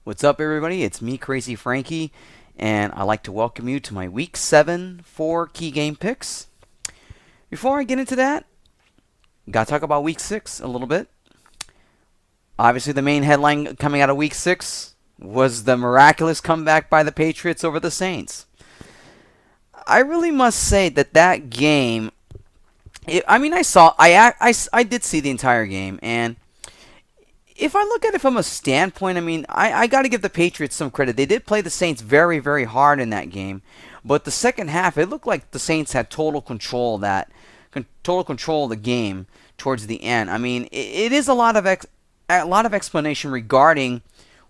What's up, everybody? It's me, Crazy Frankie, and I'd like to welcome you to my Week 7 4 key game picks. Before I get into that, gotta talk about Week 6 a little bit. Obviously, the main headline coming out of Week 6 was the miraculous comeback by the Patriots over the Saints. I really must say that game, I did see the entire game, and if I look at it from a standpoint, I got to give the Patriots some credit. They did play the Saints very, very hard in that game, but the second half, it looked like the Saints had total control of the game towards the end. It is a lot of explanation regarding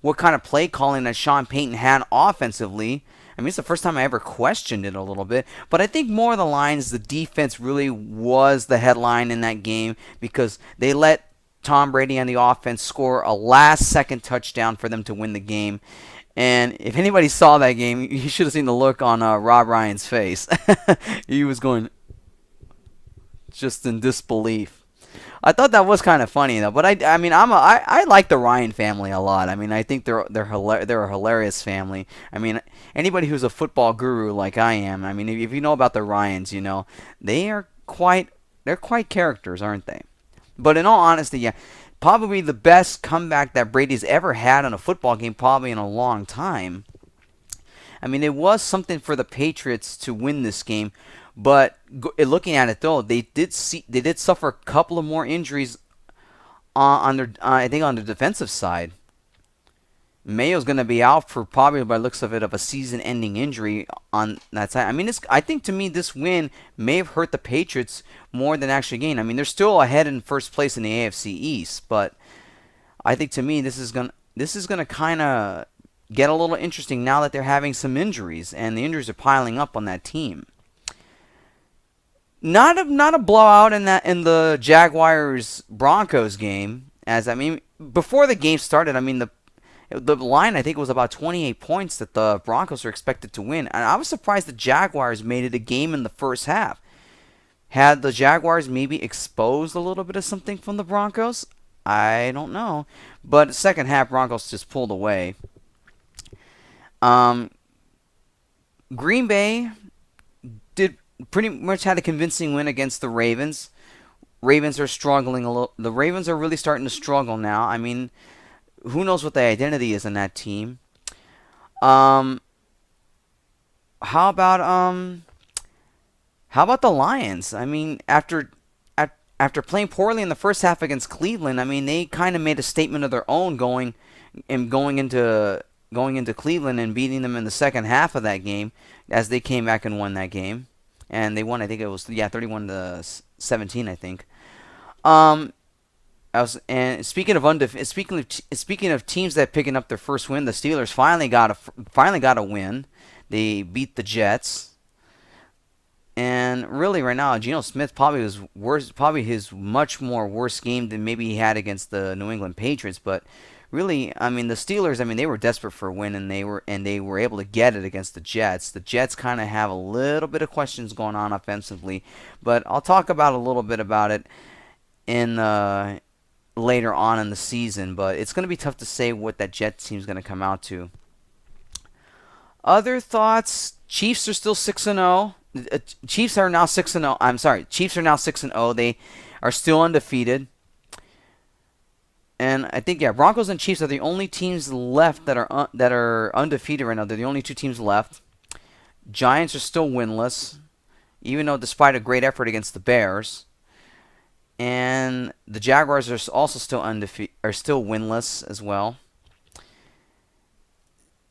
what kind of play calling that Sean Payton had offensively. It's the first time I ever questioned it a little bit, but I think more of the lines, the defense really was the headline in that game because they let Tom Brady and the offense score a last-second touchdown for them to win the game. And if anybody saw that game, you should have seen the look on Rob Ryan's face. He was going just in disbelief. I thought that was kind of funny though, but I like the Ryan family a lot. I think they're a hilarious family. Anybody who's a football guru like I am, if you know about the Ryans, they're quite characters, aren't they? But in all honesty, yeah, probably the best comeback that Brady's ever had in a football game, probably in a long time. It was something for the Patriots to win this game, but looking at it though, they did suffer a couple of more injuries on their I think on the defensive side. Mayo's going to be out for probably, by the looks of it, of a season-ending injury on that side. I think to me this win may have hurt the Patriots more than actually gained. They're still ahead in first place in the AFC East, but I think to me this is gonna kind of get a little interesting now that they're having some injuries and the injuries are piling up on that team. Not a blowout in the Jaguars Broncos game, before the game started. The line, I think, was about 28 points that the Broncos were expected to win. And I was surprised the Jaguars made it a game in the first half. Had the Jaguars maybe exposed a little bit of something from the Broncos? I don't know. But second half, Broncos just pulled away. Green Bay did pretty much had a convincing win against the Ravens. Ravens are struggling a little. The Ravens are really starting to struggle now. Who knows what the identity is in that team? How about the Lions? After playing poorly in the first half against Cleveland, they kind of made a statement of their own going into Cleveland and beating them in the second half of that game as they came back and won that game. And they won, I think it was 31-17, I think. And speaking of teams that picking up their first win, the Steelers finally got a win. They beat the Jets, and really right now, Geno Smith probably his much more worst game than maybe he had against the New England Patriots. But really, the Steelers, they were desperate for a win, and they were able to get it against the Jets. The Jets kind of have a little bit of questions going on offensively, but I'll talk about a little bit about it in later on in the season, but it's going to be tough to say what that Jets team is going to come out to. Other thoughts: Chiefs are still 6-0. Chiefs are now 6-0. I'm sorry, Chiefs are now 6-0. They are still undefeated. And I think Broncos and Chiefs are the only teams left that are undefeated right now. They're the only two teams left. Giants are still winless, even though despite a great effort against the Bears. And the Jaguars are also still still winless as well.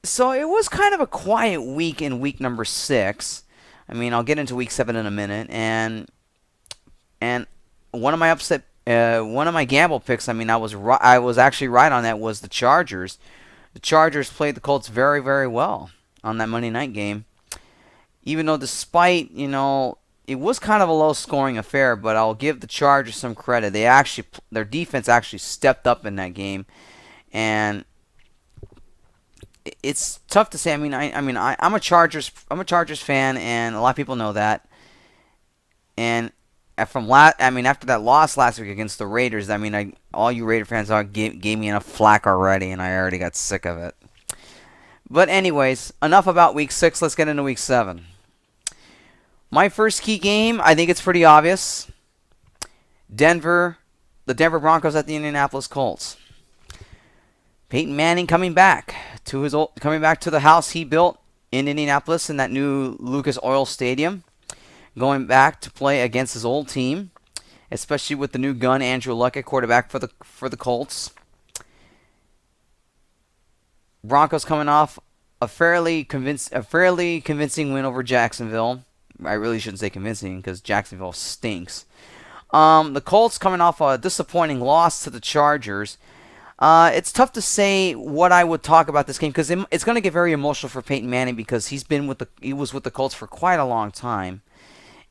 So it was kind of a quiet week in week number 6. I'll get into week 7 in a minute, and one of my gamble picks. I was actually right on that. Was the Chargers. The Chargers played the Colts very, very well on that Monday night game. Even though despite it was kind of a low-scoring affair, but I'll give the Chargers some credit. Their defense actually stepped up in that game, and it's tough to say. I'm a Chargers fan, and a lot of people know that. And after that loss last week against the Raiders, all you Raider fans gave me enough flack already, and I already got sick of it. But anyways, enough about week 6. Let's get into week 7. My first key game, I think it's pretty obvious. The Denver Broncos at the Indianapolis Colts. Peyton Manning coming back to the house he built in Indianapolis in that new Lucas Oil Stadium, going back to play against his old team, especially with the new gun Andrew Luck at quarterback for the Colts. Broncos coming off a fairly convincing win over Jacksonville. I really shouldn't say convincing because Jacksonville stinks. The Colts coming off a disappointing loss to the Chargers. It's tough to say what I would talk about this game because it's going to get very emotional for Peyton Manning because he was with the Colts for quite a long time,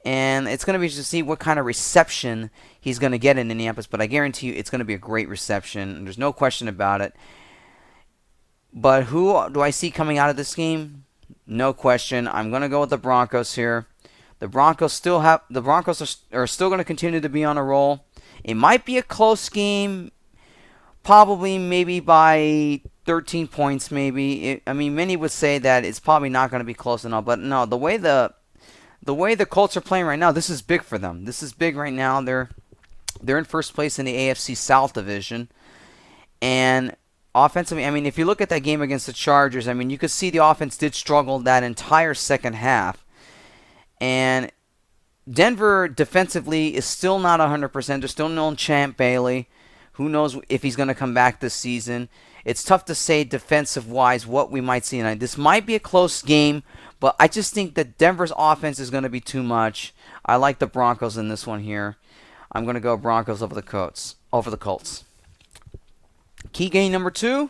and it's going to be interesting to see what kind of reception he's going to get in Indianapolis. But I guarantee you, it's going to be a great reception. There's no question about it. But who do I see coming out of this game? No question. I'm going to go with the Broncos here. The Broncos are still going to continue to be on a roll. It might be a close game, probably maybe by 13 points maybe. Many would say that it's probably not going to be close enough, but no, the way the Colts are playing right now, this is big for them. This is big right now. They're in first place in the AFC South division. And offensively, if you look at that game against the Chargers, you could see the offense did struggle that entire second half. And Denver defensively is still not 100%. There's still no Champ Bailey. Who knows if he's going to come back this season. It's tough to say defensive-wise what we might see tonight. This might be a close game, but I just think that Denver's offense is going to be too much. I like the Broncos in this one here. I'm going to go Broncos over the Colts. Key game number 2,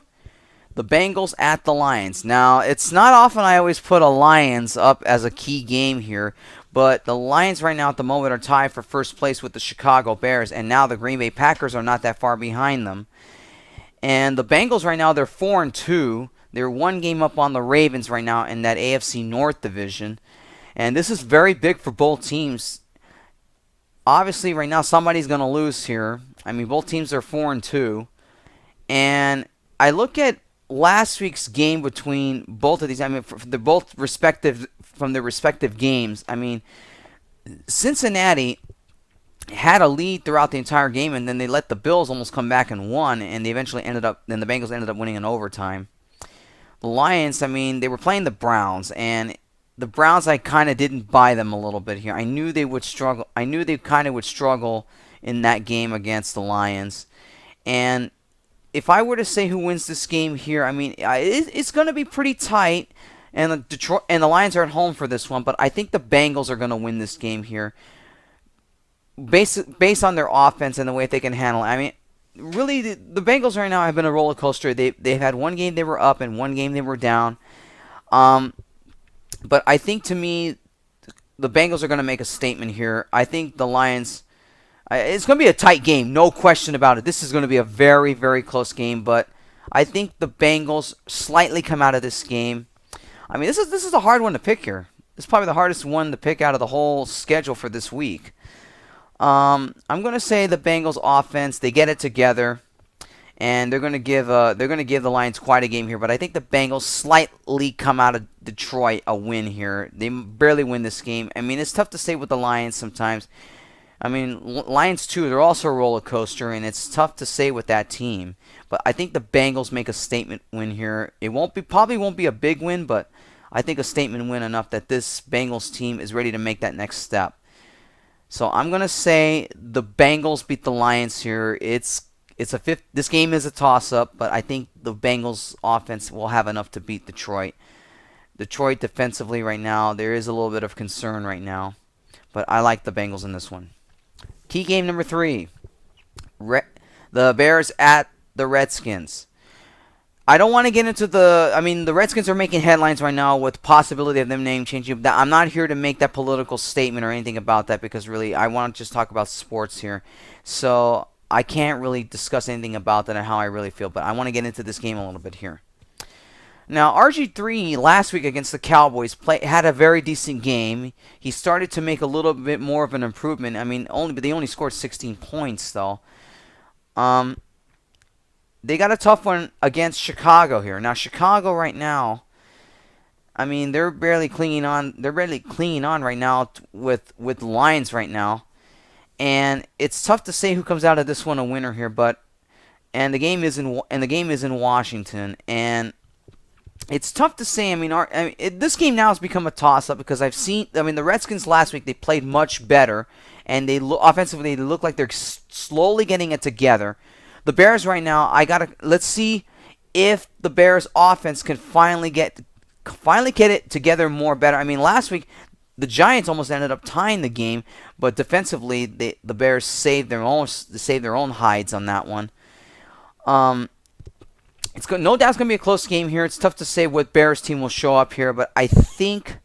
the Bengals at the Lions. Now, it's not often I always put a Lions up as a key game here, but the Lions right now at the moment are tied for first place with the Chicago Bears, and now the Green Bay Packers are not that far behind them. And the Bengals right now, they're 4-2. They're one game up on the Ravens right now in that AFC North division. And this is very big for both teams. Obviously, right now, somebody's going to lose here. Both teams are 4-2. And I look at last week's game between both of these. From their respective games. Cincinnati had a lead throughout the entire game, and then they let the Bills almost come back and won, and the Bengals ended up winning in overtime. The Lions, they were playing the Browns, and the Browns, I kind of didn't buy them a little bit here. I knew they would struggle. I knew they kind of would struggle in that game against the Lions, and if I were to say who wins this game here, it's going to be pretty tight, and the Lions are at home for this one, but I think the Bengals are going to win this game here, based on their offense and the way they can handle it. Really, the Bengals right now have been a roller coaster. They've had one game they were up and one game they were down, but I think to me, the Bengals are going to make a statement here. I think the Lions. It's going to be a tight game, no question about it. This is going to be a very, very close game, but I think the Bengals slightly come out of this game. This is a hard one to pick here. This is probably the hardest one to pick out of the whole schedule for this week. I'm going to say the Bengals offense, they get it together, and they're going to give the Lions quite a game here. But I think the Bengals slightly come out of Detroit a win here. They barely win this game. It's tough to say with the Lions sometimes. Lions too, they're also a roller coaster, and it's tough to say with that team. But I think the Bengals make a statement win here. It probably won't be a big win, but I think a statement win enough that this Bengals team is ready to make that next step. So I'm gonna say the Bengals beat the Lions here. This game is a toss-up, but I think the Bengals offense will have enough to beat Detroit. Detroit defensively right now, there is a little bit of concern right now, but I like the Bengals in this one. Key game number 3. The Bears at the Redskins. I don't want to get into the Redskins are making headlines right now with possibility of them name changing. I'm not here to make that political statement or anything about that because really I want to just talk about sports here. So I can't really discuss anything about that and how I really feel, but I want to get into this game a little bit here. Now, RG3 last week against the Cowboys had a very decent game. He started to make a little bit more of an improvement. But they only scored 16 points though. They got a tough one against Chicago here. Now, Chicago right now, I mean, they're barely clinging on. They're barely clinging on right now with the Lions right now, and it's tough to say who comes out of this one a winner here. But the game is in Washington, and it's tough to say. I mean, this game now has become a toss-up because I've seen. I mean, the Redskins last week they played much better, and offensively they look like they're slowly getting it together. The Bears right now, let's see if the Bears offense can finally get it together more better. I mean, last week the Giants almost ended up tying the game, but defensively the Bears saved their own hides on that one. No doubt it's going to be a close game here. It's tough to say what Bears team will show up here, but I think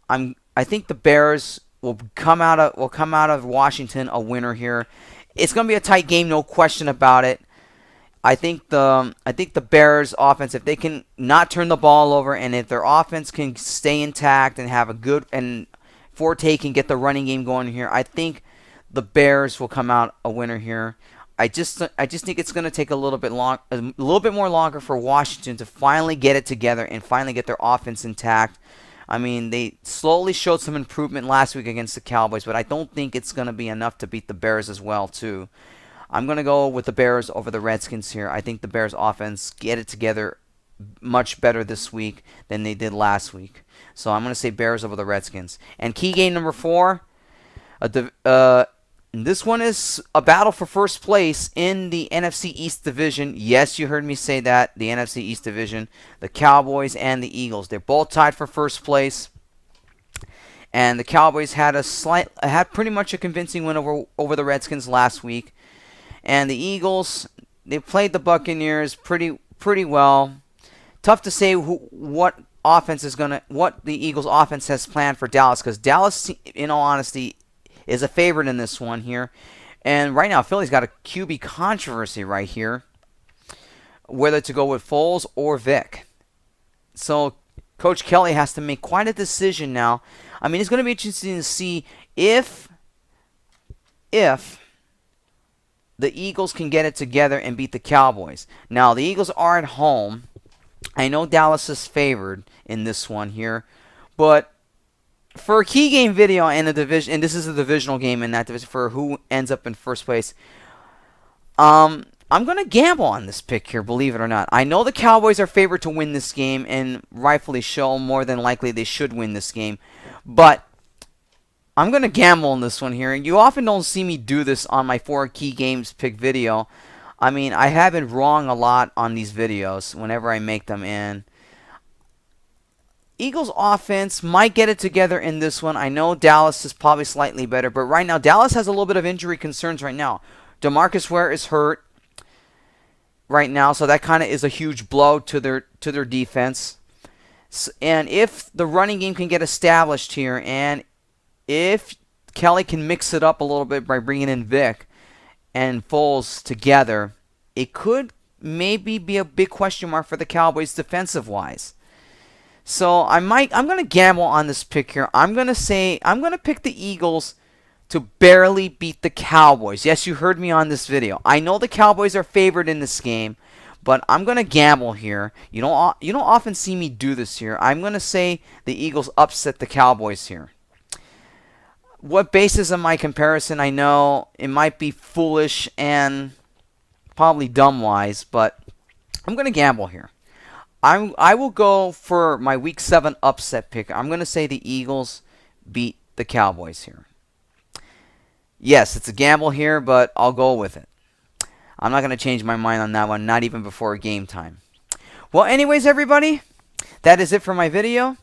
the Bears will come out of Washington a winner here. It's going to be a tight game, no question about it. I think the Bears offense, if they can not turn the ball over, and if their offense can stay intact and have a good, and Forte can get the running game going here, I think the Bears will come out a winner here. I just think it's going to take a little bit more longer for Washington to finally get it together and finally get their offense intact. I mean, they slowly showed some improvement last week against the Cowboys, but I don't think it's going to be enough to beat the Bears as well, too. I'm going to go with the Bears over the Redskins here. I think the Bears offense get it together much better this week than they did last week. So I'm going to say Bears over the Redskins. And key game number 4, this one is a battle for first place in the NFC East Division. Yes, you heard me say that, the NFC East Division. The Cowboys and the Eagles. They're both tied for first place. And the Cowboys had pretty much a convincing win over the Redskins last week. And the Eagles, they played the Buccaneers pretty well. Tough to say what the Eagles offense has planned for Dallas, because Dallas, in all honesty, is a favorite in this one here. And right now, Philly's got a QB controversy right here, whether to go with Foles or Vic. So Coach Kelly has to make quite a decision now. I mean, it's going to be interesting to see if the Eagles can get it together and beat the Cowboys. Now, the Eagles are at home. I know Dallas is favored in this one here, but for a key game video in the division, and this is a divisional game in that division for who ends up in first place, I'm going to gamble on this pick here, believe it or not. I know the Cowboys are favored to win this game, and rightfully so, more than likely they should win this game, but I'm going to gamble on this one here. You often don't see me do this on my 4 key games pick video. I mean, I have been wrong a lot on these videos whenever I make them in. Eagles offense might get it together in this one. I know Dallas is probably slightly better, but right now Dallas has a little bit of injury concerns right now. DeMarcus Ware is hurt right now, so that kind of is a huge blow to their defense. And if the running game can get established here, and if Kelly can mix it up a little bit by bringing in Vic and Foles together, it could maybe be a big question mark for the Cowboys defensive-wise. So I'm going to gamble on this pick here. I'm going to pick the Eagles to barely beat the Cowboys. Yes, you heard me on this video. I know the Cowboys are favored in this game, but I'm going to gamble here. You don't often see me do this here. I'm going to say the Eagles upset the Cowboys here. What basis of my comparison? I know it might be foolish and probably dumb-wise, but I'm going to gamble here. I will go for my Week 7 upset pick. I'm going to say the Eagles beat the Cowboys here. Yes, it's a gamble here, but I'll go with it. I'm not going to change my mind on that one, not even before game time. Well, anyways, everybody, that is it for my video.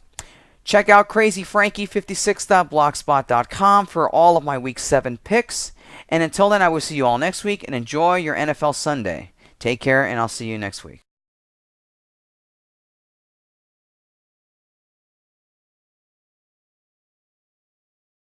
Check out crazyfrankie56.blogspot.com for all of my Week 7 picks. And until then, I will see you all next week, and enjoy your NFL Sunday. Take care, and I'll see you next week.